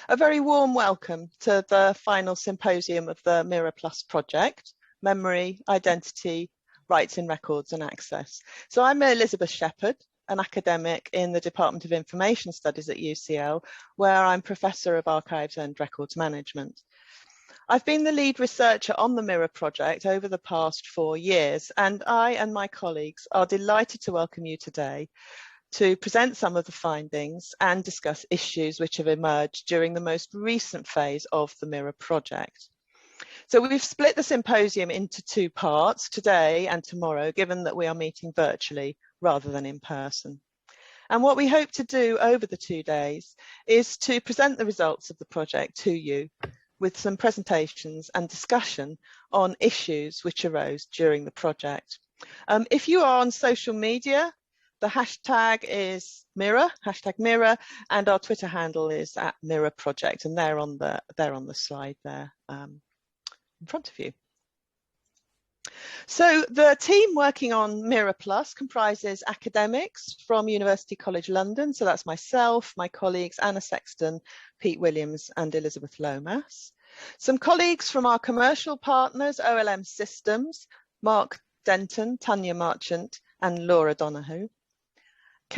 A very warm welcome to the final symposium of the MIRRA Plus project, Memory, Identity, Rights in Records and Access. So I'm Elizabeth Shepherd, an academic in the Department of Information Studies at UCL, where I'm Professor of Archives and Records Management. I've been the lead researcher on the MIRRA project over the past 4 years, and I and my colleagues are delighted to welcome you today to present some of the findings and discuss issues which have emerged during the most recent phase of the MIRRA project. So we've split the symposium into 2 parts, today and tomorrow, given that we are meeting virtually rather than in person. And what we hope to do over the 2 days is to present the results of the project to you with some presentations and discussion on issues which arose during the project. If you are on social media, the hashtag is MIRRA, #MIRRA, and our Twitter handle is @MIRRA Project, and they're on the slide there in front of you. So the team working on MIRRA Plus comprises academics from University College London, so that's myself, my colleagues Anna Sexton, Pete Williams and Elizabeth Lomas. Some colleagues from our commercial partners, OLM Systems, Mark Denton, Tanya Marchant and Laura Donoghue.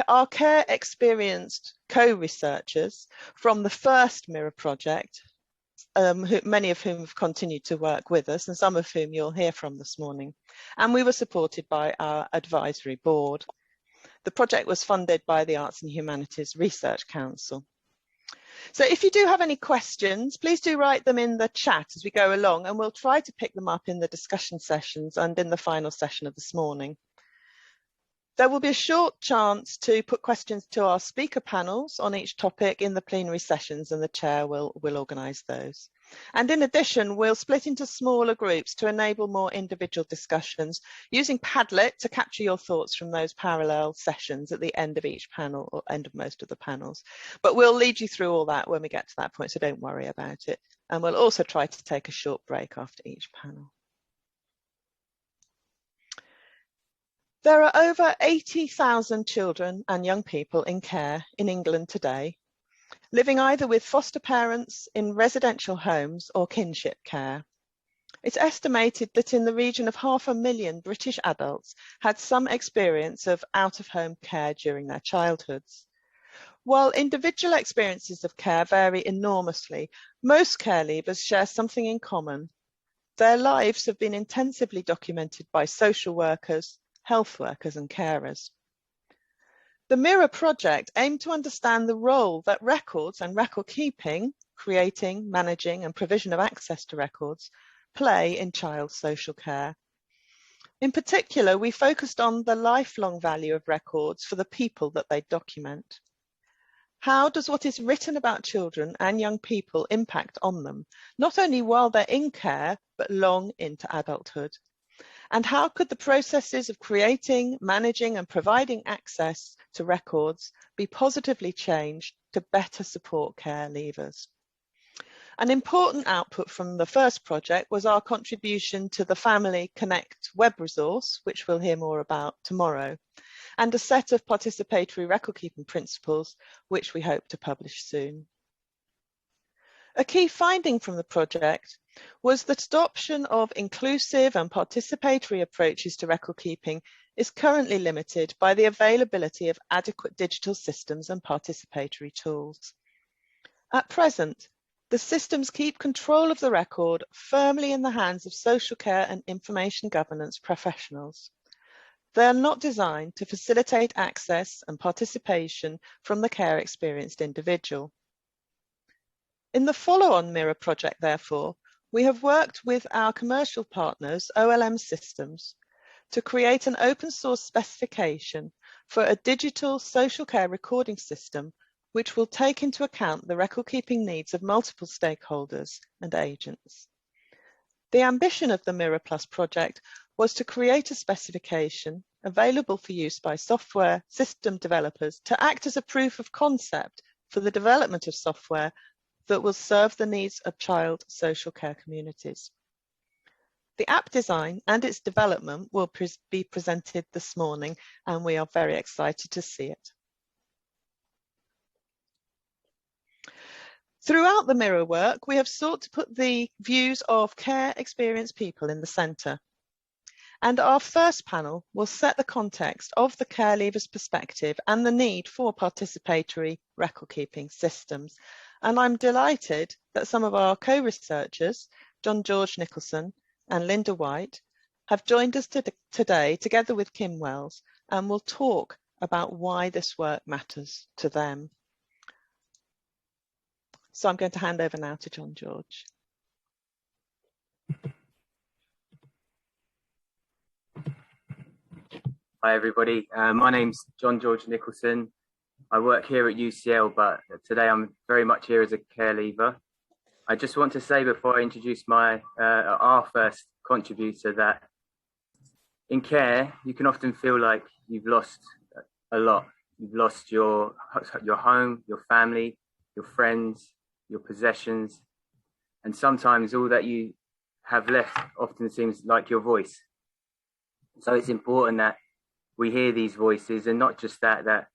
Our care experienced co-researchers from the first MIRRA project, many of whom have continued to work with us and some of whom you'll hear from this morning. And we were supported by our advisory board. The project was funded by the Arts and Humanities Research Council. So if you do have any questions, please do write them in the chat as we go along, and we'll try to pick them up in the discussion sessions and in the final session of this morning. There will be a short chance to put questions to our speaker panels on each topic in the plenary sessions, and the chair will organise those. And in addition, we'll split into smaller groups to enable more individual discussions using Padlet to capture your thoughts from those parallel sessions at the end of each panel, or end of most of the panels. But we'll lead you through all that when we get to that point, so don't worry about it. And we'll also try to take a short break after each panel. There are over 80,000 children and young people in care in England today, living either with foster parents, in residential homes or kinship care. It's estimated that in the region of 500,000 British adults had some experience of out-of-home care during their childhoods. While individual experiences of care vary enormously, most care leavers share something in common. Their lives have been intensively documented by social workers, health workers and carers. The MIRRA project aimed to understand the role that records and record keeping, creating, managing and provision of access to records play in child social care. In particular, we focused on the lifelong value of records for the people that they document. How does what is written about children and young people impact on them, not only while they're in care, but long into adulthood? And how could the processes of creating, managing and providing access to records be positively changed to better support care leavers? An important output from the first project was our contribution to the Family Connect web resource, which we'll hear more about tomorrow, and a set of participatory record keeping principles, which we hope to publish soon. A key finding from the project was that adoption of inclusive and participatory approaches to record keeping is currently limited by the availability of adequate digital systems and participatory tools. At present, the systems keep control of the record firmly in the hands of social care and information governance professionals. They are not designed to facilitate access and participation from the care experienced individual. In the follow-on MIRRA project, therefore, we have worked with our commercial partners, OLM Systems, to create an open source specification for a digital social care recording system which will take into account the record keeping needs of multiple stakeholders and agents. The ambition of the MIRRA Plus project was to create a specification available for use by software system developers to act as a proof of concept for the development of software that will serve the needs of child social care communities. The app design and its development will be presented this morning, and we are very excited to see it. Throughout the MIRRA work, we have sought to put the views of care experienced people in the centre. And our first panel will set the context of the care leaver's perspective and the need for participatory record-keeping systems. And I'm delighted that some of our co-researchers, John George Nicholson and Linda Whyte, have joined us today together with Kim Wells, and will talk about why this work matters to them. So I'm going to hand over now to John George. Hi everybody, my name's John George Nicholson. I work here at UCL, but today I'm very much here as a care leaver. I just want to say before I introduce our first contributor that in care, you can often feel like you've lost a lot. You've lost your home, your family, your friends, your possessions, and sometimes all that you have left often seems like your voice. So it's important that we hear these voices, and not just that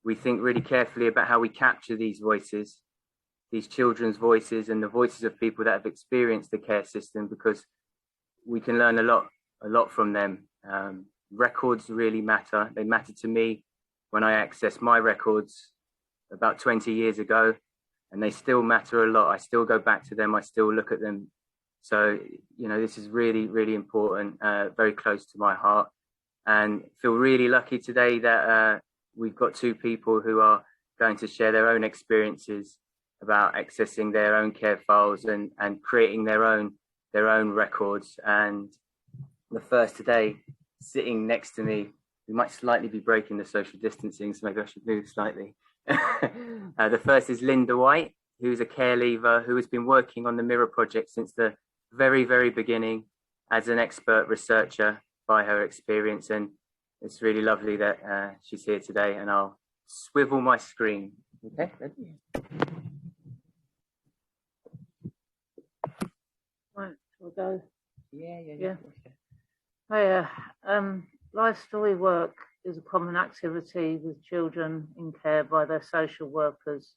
we think really carefully about how we capture these voices, these children's voices and the voices of people that have experienced the care system, because we can learn a lot from them. Records really matter. They matter to me when I access my records about 20 years ago, and they still matter a lot. I still go back to them. I still look at them. So, you know, this is really, really important, very close to my heart. And feel really lucky today that we've got two people who are going to share their own experiences about accessing their own care files and creating their own records. And the first today, sitting next to me, we might slightly be breaking the social distancing, so maybe I should move slightly. The first is Linda Whyte, who's a care leaver who has been working on the MIRRA project since the very, very beginning as an expert researcher by her experience, and it's really lovely that she's here today. And I'll swivel my screen. Okay, ready? Right, we'll go. Yeah. Hiya. Life story work is a common activity with children in care by their social workers.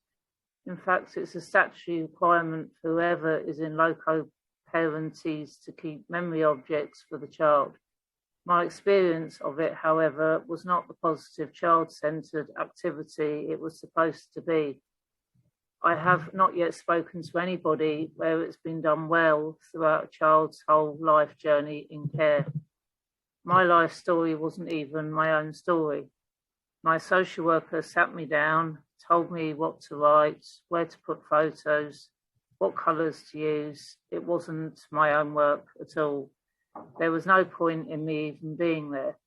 In fact, it's a statutory requirement for whoever is in loco parentis to keep memory objects for the child. My experience of it, however, was not the positive child-centred activity it was supposed to be. I have not yet spoken to anybody where it's been done well throughout a child's whole life journey in care. My life story wasn't even my own story. My social worker sat me down, told me what to write, where to put photos, what colours to use. It wasn't my own work at all. There was no point in me even being there.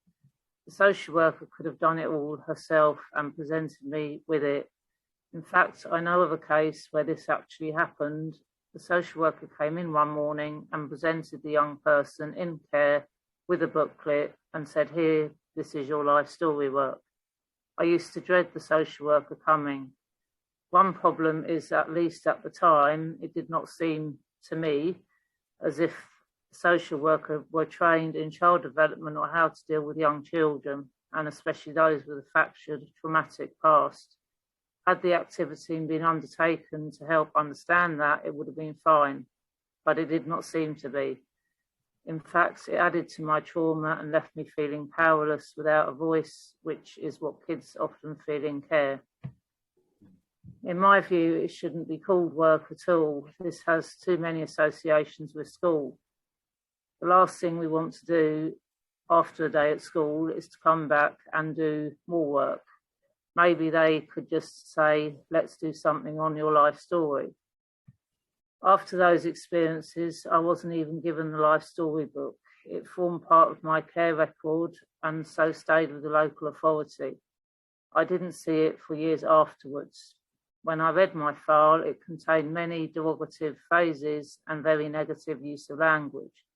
The social worker could have done it all herself and presented me with it. In fact, I know of a case where this actually happened. The social worker came in one morning and presented the young person in care with a booklet and said, "Here, this is your life story work." I used to dread the social worker coming. One problem is, at least at the time, it did not seem to me as if social worker were trained in child development or how to deal with young children, and especially those with a fractured, traumatic past. Had the activity been undertaken to help understand that, it would have been fine, but it did not seem to be. In fact, it added to my trauma and left me feeling powerless without a voice, which is what kids often feel in care. In my view, it shouldn't be called work at all. This has too many associations with school. The last thing we want to do after a day at school is to come back and do more work. Maybe they could just say, "Let's do something on your life story." After those experiences, I wasn't even given the life story book. It formed part of my care record and so stayed with the local authority. I didn't see it for years afterwards. When I read my file, it contained many derogative phrases and very negative use of language.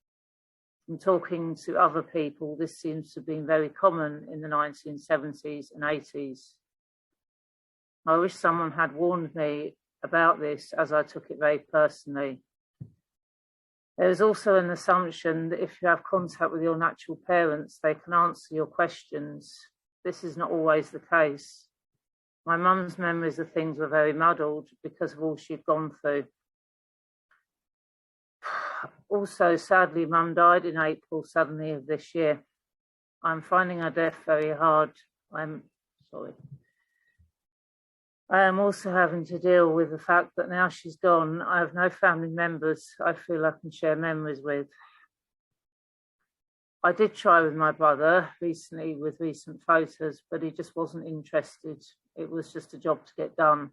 From talking to other people, this seems to have been very common in the 1970s and 80s. I wish someone had warned me about this, as I took it very personally. There is also an assumption that if you have contact with your natural parents, they can answer your questions. This is not always the case. My mum's memories of things were very muddled because of all she'd gone through. Also, sadly, Mum died in April suddenly of this year. I'm finding her death very hard. I am also having to deal with the fact that now she's gone, I have no family members I feel I can share memories with. I did try with my brother recently with recent photos, but he just wasn't interested. It was just a job to get done.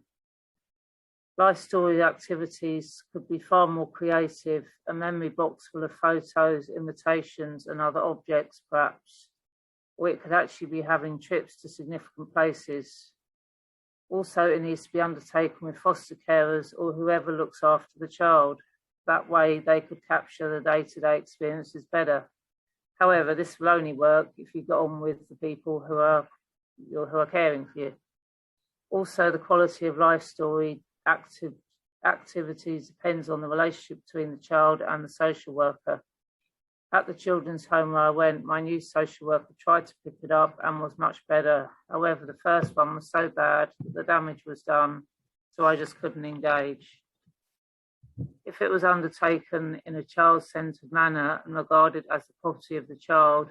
Life story activities could be far more creative, a memory box full of photos, invitations and other objects perhaps, or it could actually be having trips to significant places. Also, it needs to be undertaken with foster carers or whoever looks after the child. That way they could capture the day-to-day experiences better. However, this will only work if you get on with the people who are caring for you. Also, the quality of life story activities depends on the relationship between the child and the social worker. At the children's home where I went, my new social worker tried to pick it up and was much better. However, the first one was so bad that the damage was done, so I just couldn't engage. If it was undertaken in a child-centred manner and regarded as the property of the child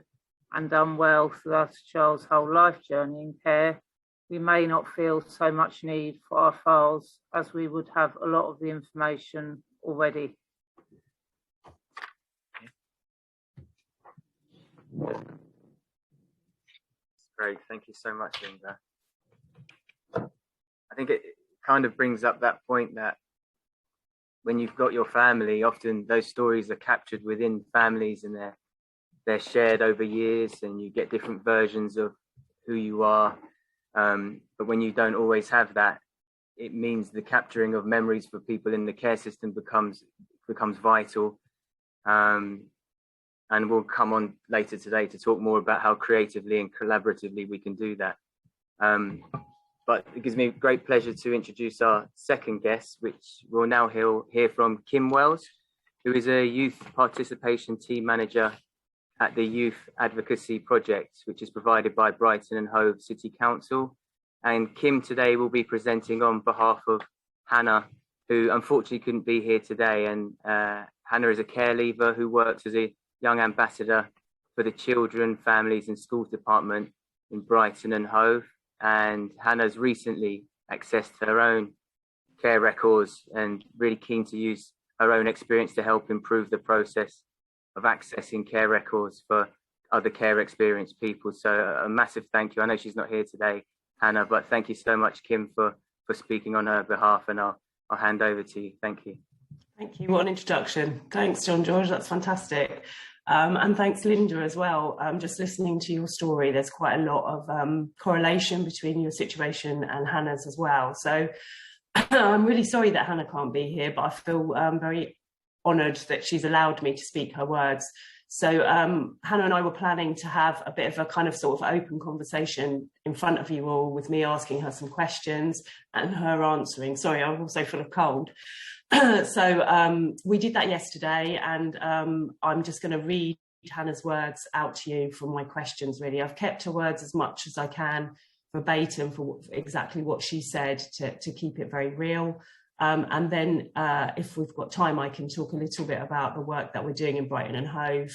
and done well throughout a child's whole life journey in care, we may not feel so much need for our files as we would have a lot of the information already. Great, thank you so much, Linda. I think it kind of brings up that point that when you've got your family, often those stories are captured within families and they're shared over years and you get different versions of who you are. But when you don't always have that, it means the capturing of memories for people in the care system becomes vital. And we'll come on later today to talk more about how creatively and collaboratively we can do that. But it gives me great pleasure to introduce our second guest, which we'll now hear from Kim Wells, who is a youth participation team manager at the Youth Advocacy Project, which is provided by Brighton and Hove City Council. And Kim today will be presenting on behalf of Hannah, who unfortunately couldn't be here today. And Hannah is a care leaver who works as a young ambassador for the Children, Families and Schools Department in Brighton and Hove. And Hannah's recently accessed her own care records and really keen to use her own experience to help improve the process of accessing care records for other care experienced people. So a massive thank you. I know she's not here today, Hannah, but thank you so much, Kim, for speaking on her behalf, and I'll hand over to you. Thank you. Thank you. What an introduction. Thanks, John George. That's fantastic. And thanks, Linda, as well. Just listening to your story, there's quite a lot of correlation between your situation and Hannah's as well. So I'm really sorry that Hannah can't be here, but I feel very honoured that she's allowed me to speak her words. So Hannah and I were planning to have a bit of a kind of sort of open conversation in front of you all, with me asking her some questions and her answering. Sorry, I'm also full of cold. So we did that yesterday, and I'm just going to read Hannah's words out to you from my questions, really. I've kept her words as much as I can verbatim for exactly what she said to keep it very real. And then if we've got time, I can talk a little bit about the work that we're doing in Brighton and Hove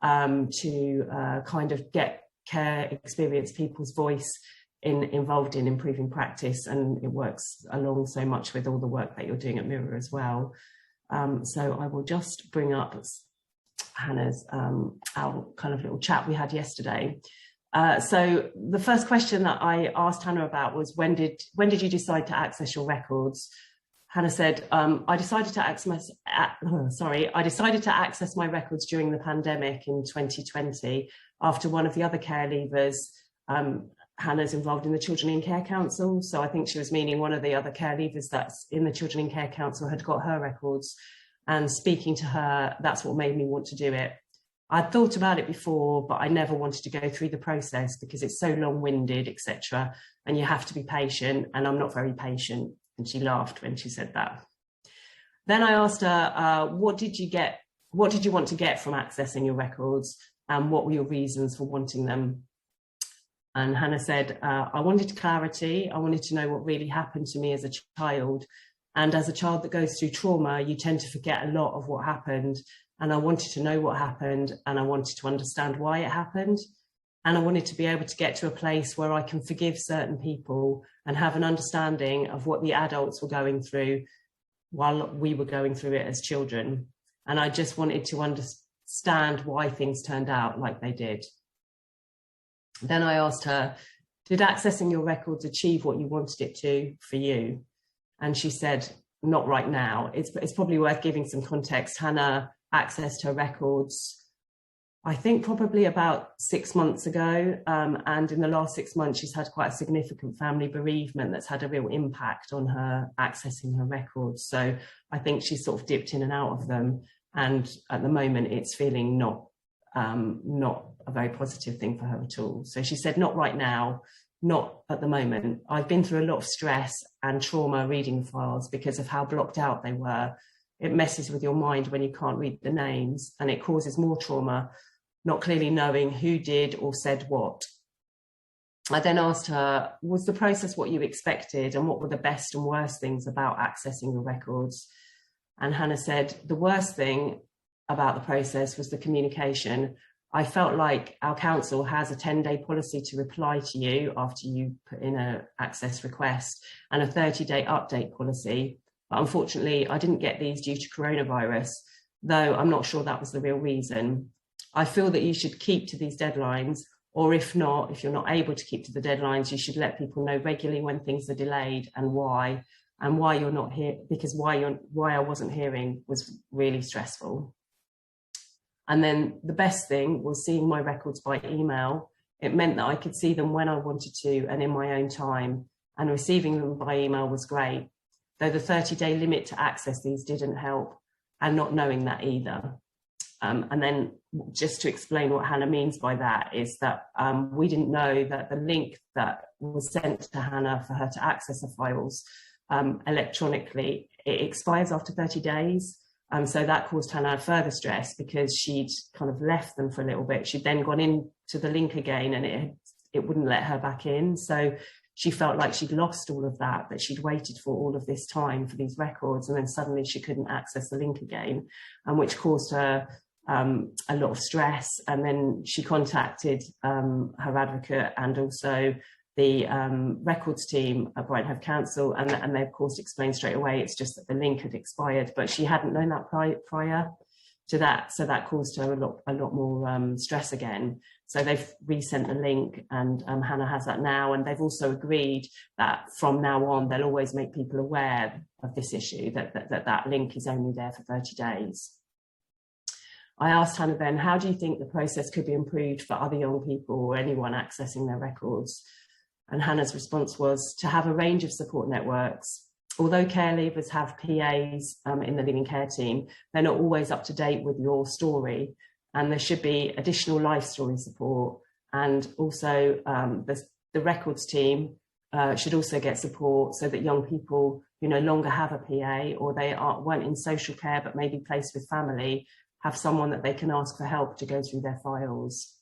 to kind of get care experienced people's voice involved in improving practice, and it works along so much with all the work that you're doing at MIRRA as well. So I will just bring up Hannah's our kind of little chat we had yesterday. So the first question that I asked Hannah about was, when did you decide to access your records? Hannah said, I decided to access my records during the pandemic in 2020 after one of the other care leavers. Hannah's involved in the Children in Care Council, so I think she was meaning one of the other care leavers that's in the Children in Care Council had got her records, and speaking to her, that's what made me want to do it. I'd thought about it before, but I never wanted to go through the process because it's so long-winded, etc., and you have to be patient, and I'm not very patient. And she laughed when she said that. Then I asked her, what did you want to get from accessing your records, and what were your reasons for wanting them? And Hannah said, I wanted clarity. I wanted to know what really happened to me as a child. And as a child that goes through trauma, you tend to forget a lot of what happened. And I wanted to know what happened, and I wanted to understand why it happened. And I wanted to be able to get to a place where I can forgive certain people and have an understanding of what the adults were going through while we were going through it as children. And I just wanted to understand why things turned out like they did. Then I asked her, did accessing your records achieve what you wanted it to for you? And she said, not right now. It's probably worth giving some context. Hannah accessed her records, I think probably about 6 months ago. And in the last 6 months, she's had quite a significant family bereavement that's had a real impact on her accessing her records. So I think she's sort of dipped in and out of them. And at the moment, it's feeling not a very positive thing for her at all. So she said, not right now, not at the moment. I've been through a lot of stress and trauma reading the files because of how blocked out they were. It messes with your mind when you can't read the names, and it causes more trauma, not clearly knowing who did or said what. I then asked her, was the process what you expected, and what were the best and worst things about accessing the records? And Hannah said, the worst thing about the process was the communication. I felt like our council has a 10-day policy to reply to you after you put in an access request, and a 30-day update policy. But unfortunately, I didn't get these due to coronavirus, though I'm not sure that was the real reason. I feel that you should keep to these deadlines, or if not, if you're not able to keep to the deadlines, you should let people know regularly when things are delayed and why you're not here, because why I wasn't hearing was really stressful. And then the best thing was seeing my records by email. It meant that I could see them when I wanted to and in my own time, and receiving them by email was great, though the 30-day limit to access these didn't help, and not knowing that either. And then just to explain what Hannah means by that is that we didn't know that the link that was sent to Hannah for her to access the files electronically, it expires after 30 days. So that caused Hannah further stress because she'd kind of left them for a little bit. She'd then gone into the link again, and it wouldn't let her back in. So she felt like she'd lost all of that she'd waited for all of this time for these records, and then suddenly she couldn't access the link again, and which caused her a lot of stress. And then she contacted her advocate and also the records team at Brighton Hove Council, and they of course explained straight away it's just that the link had expired, but she hadn't known that prior to that, so that caused her a lot more stress again. So they've resent the link, and Hannah has that now, and they've also agreed that from now on they'll always make people aware of this issue, that link is only there for 30 days. I asked Hannah then, how do you think the process could be improved for other young people or anyone accessing their records? And Hannah's response was to have a range of support networks. Although care leavers have PAs in the living care team, they're not always up to date with your story, and there should be additional life story support. And also the records team should also get support so that young people who no longer have a PA, or they weren't in social care but maybe placed with family, have someone that they can ask for help to go through their files.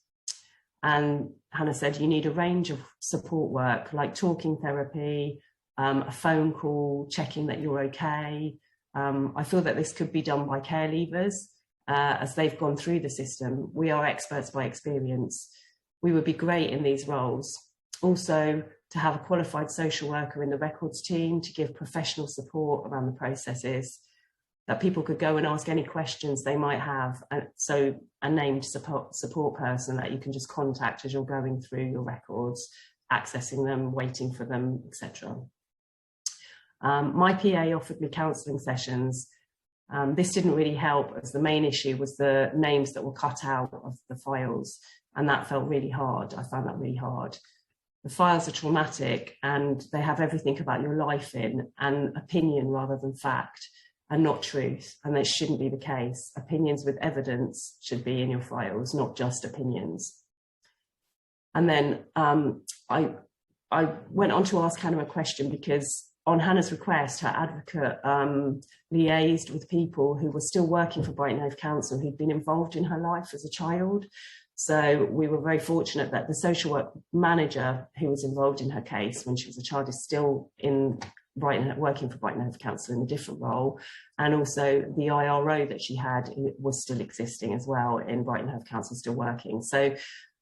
And Hannah said you need a range of support work, like talking therapy, a phone call, checking that you're okay. I feel that this could be done by care leavers as they've gone through the system. We are experts by experience. We would be great in these roles. Also, to have a qualified social worker in the records team to give professional support around the processes, that people could go and ask any questions they might have. So a named support person that you can just contact as you're going through your records, accessing them, waiting for them, etc. My PA offered me counselling sessions. This didn't really help, as the main issue was the names that were cut out of the files, and that felt really hard. I found that really hard. The files are traumatic, and they have everything about your life in, and opinion rather than fact, and not truth, and that shouldn't be the case. Opinions with evidence should be in your files, not just opinions. And then I went on to ask Hannah a question, because on Hannah's request, her advocate liaised with people who were still working for Brighton Hove Council who'd been involved in her life as a child. So we were very fortunate that the social work manager who was involved in her case when she was a child is still in Brighton, working for Brighton Hove Council in a different role, and also the IRO that she had was still existing as well in Brighton Hove Council, still working. So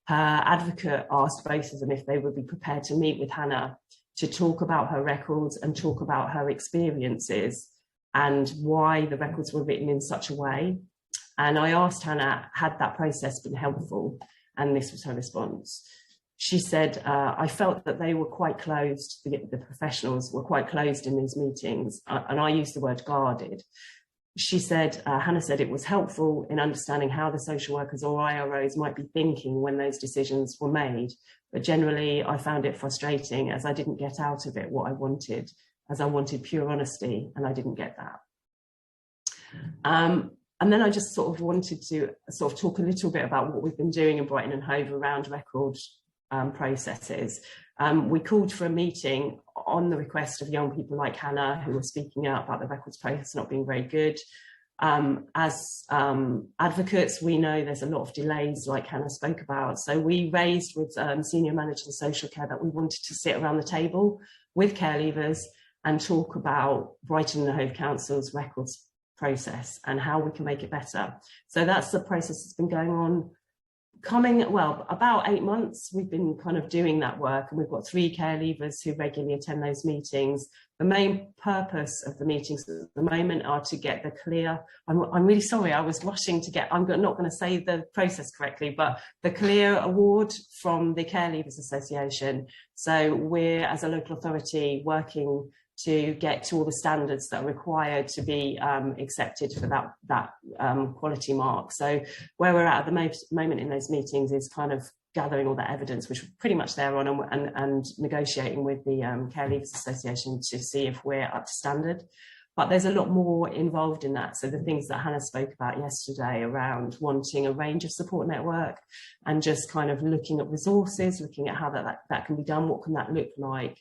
her advocate asked both of them if they would be prepared to meet with Hannah to talk about her records and talk about her experiences and why the records were written in such a way. And I asked Hannah, had that process been helpful? And this was her response. She said, I felt that they were quite closed, the professionals were quite closed in these meetings, and I used the word guarded. She said, Hannah said it was helpful in understanding how the social workers or IROs might be thinking when those decisions were made. But generally, I found it frustrating as I didn't get out of it what I wanted, as I wanted pure honesty, and I didn't get that. And then I just sort of wanted to sort of talk a little bit about what we've been doing in Brighton and Hove around record processes. We called for a meeting on the request of young people like Hannah, who were speaking out about the records process not being very good. As advocates, we know there's a lot of delays like Hannah spoke about. So we raised with senior managers of social care that we wanted to sit around the table with care leavers and talk about Brighton and Hove Council's records process and how we can make it better. So that's the process that's been going on about 8 months. We've been kind of doing that work, and we've got 3 care leavers who regularly attend those meetings. The main purpose of the meetings at the moment are to get the clear, I'm really sorry, I was rushing to get, I'm not going to say the process correctly, but the clear award from the Care Leavers Association. So we're, as a local authority, working to get to all the standards that are required to be accepted for that quality mark. So where we're at the moment in those meetings is kind of gathering all that evidence, which we're pretty much there on, and negotiating with the Care Leavers Association to see if we're up to standard. But there's a lot more involved in that. So the things that Hannah spoke about yesterday around wanting a range of support network and just kind of looking at resources, looking at how that can be done, what can that look like.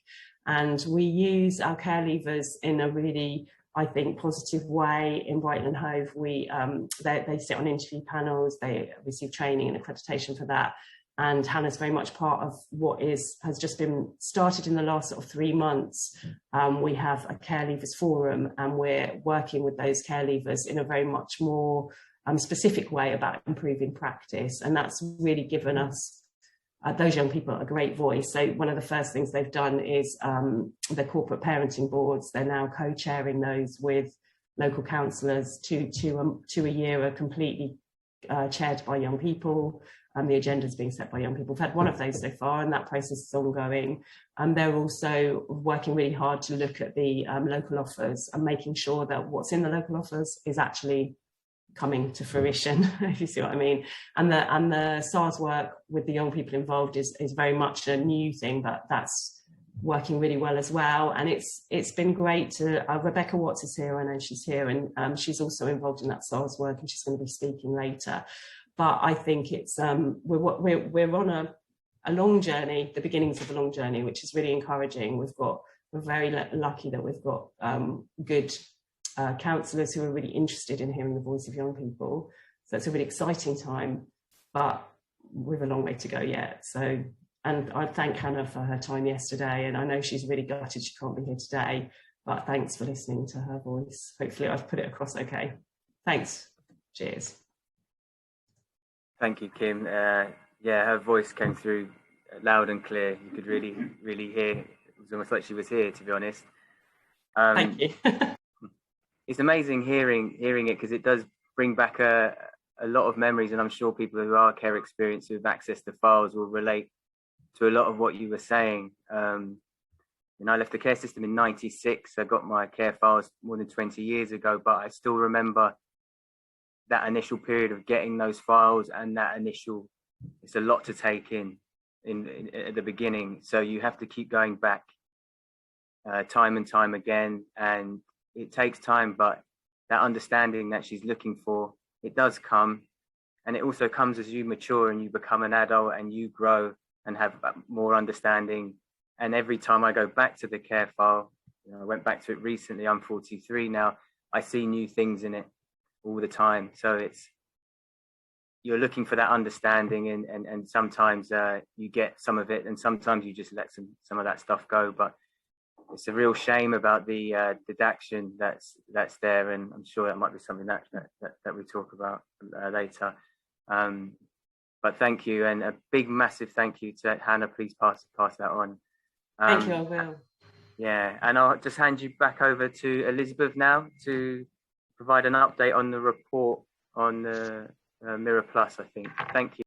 And we use our care leavers in a really, I think, positive way in Brighton and Hove. They sit on interview panels, they receive training and accreditation for that. And Hannah's very much part of what has just been started in the last sort of 3 months. We have a care leavers forum, and we're working with those care leavers in a very much more specific way about improving practice. And that's really given us those young people a great voice. So one of the first things they've done is the corporate parenting boards. They're now co-chairing those with local councillors. Two a year are completely chaired by young people. The agenda is being set by young people. We've had one of those so far, and that process is ongoing. They're also working really hard to look at the local offers and making sure that what's in the local offers is actually coming to fruition, if you see what I mean. And the SARS work with the young people involved is very much a new thing, but that's working really well as well. And it's been great to, Rebecca Watts is here, I know she's here, and she's also involved in that SARS work, and she's going to be speaking later. But I think it's we're on a long journey, the beginnings of a long journey, which is really encouraging. We're very lucky that we've got good counsellors who are really interested in hearing the voice of young people. So it's a really exciting time, but we've a long way to go yet. So, and I thank Hannah for her time yesterday, and I know she's really gutted she can't be here today, but thanks for listening to her voice. Hopefully I've put it across okay. Thanks. Cheers. Thank you, Kim. Yeah, her voice came through loud and clear. You could really, really hear. It was almost like she was here, to be honest. Thank you. It's amazing hearing it, because it does bring back a lot of memories, and I'm sure people who are care experienced who have access to files will relate to a lot of what you were saying. I left the care system in '96. I got my care files more than 20 years ago, but I still remember that initial period of getting those files, and that initial, it's a lot to take in at the beginning. So you have to keep going back time and time again, and it takes time, but that understanding that she's looking for, it does come. And it also comes as you mature and you become an adult and you grow and have more understanding. And every time I go back to the care file, I went back to it recently, I'm 43 now, I see new things in it all the time. So you're looking for that understanding, and sometimes you get some of it, and sometimes you just let some of that stuff go. But it's a real shame about the deduction that's there, and I'm sure that might be something that we talk about later. But thank you, and a big, massive thank you to Hannah. Please pass that on. Thank you, I will. Yeah, and I'll just hand you back over to Elizabeth now to provide an update on the report on the MIRRA Plus, I think. Thank you.